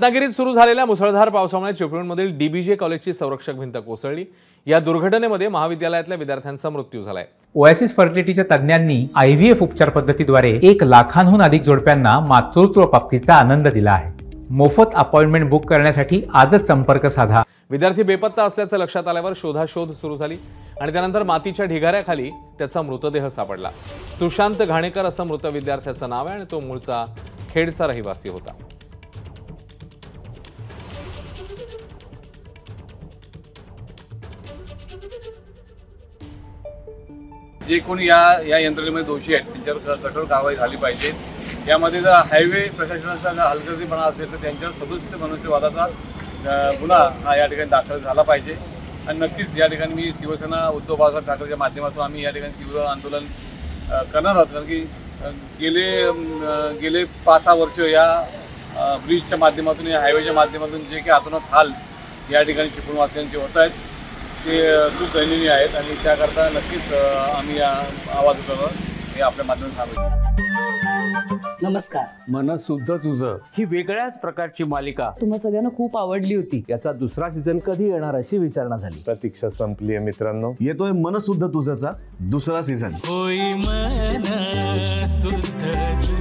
रत्नागिरीत सुरू झालेल्या मुसळधार पावसामुळे चिपळूणमधील डीबीजे कॉलेजची संरक्षक भिंत कोसळली। या दुर्घटनेमध्ये महाविद्यालयातल्या विद्यार्थ्यांचा मृत्यू झालाय। ओएसिस फर्टिलिटीच्या तज्ञांनी आयव्हीएफ उपचार पद्धतीद्वारे 1 लाखांहून अधिक जोडप्यांना मातृत्व प्राप्तीचा आनंद दिला आहे। मोफत अपॉइंटमेंट बुक करण्यासाठी आजच संपर्क साधा। विद्यार्थी बेपत्ता असल्याचं लक्षात आल्यावर शोधाशोध सुरू झाली आणि त्यानंतर मातीच्या ढिगाऱ्याखाली त्याचा मृतदेह सापडला। सुशांत घाणेकर असं मृत विद्यार्थ्याचं नाव आहे आणि तो मूळचा खेडचा रहिवासी होता। जे कोणी या यंत्रणेमध्ये दोषी आहेत त्यांच्यावर कठोर कारवाई झाली पाहिजे। यामध्ये जर हायवे प्रशासनाचा हलगर्जीपणा असेल तर त्यांच्यावर सदस्य मनुष्यवादाचा गुन्हा हा या ठिकाणी दाखल झाला पाहिजे। आणि नक्कीच या ठिकाणी मी शिवसेना उद्धव बाळासाहेब ठाकरेच्या माध्यमातून आम्ही या ठिकाणी तीव्र आंदोलन करणार आहोत। कारण की गेले 5-6 वर्ष या ब्रिजच्या माध्यमातून या हायवेच्या माध्यमातून जे काही अतोनात हाल या ठिकाणी चिपळूणवासियांचे होत आहेत ते खूप दयनीय आहेत आणि त्याकरता नक्कीच आम्ही आवाज उठवणार हे आपल्या माध्यमातून सांगू। नमस्कार। मन शुद्ध तुझं ही वेगळ्याच प्रकारची मालिका तुम्हा सगळ्यांना खूप आवडली होती। याचा दुसरा सीझन कधी येणार अशी विचारणा झाली। प्रतीक्षा संपली आहे मित्रांनो, येतोय मन शुद्ध तुझंचा दुसरा सीझन। होई मन शुद्ध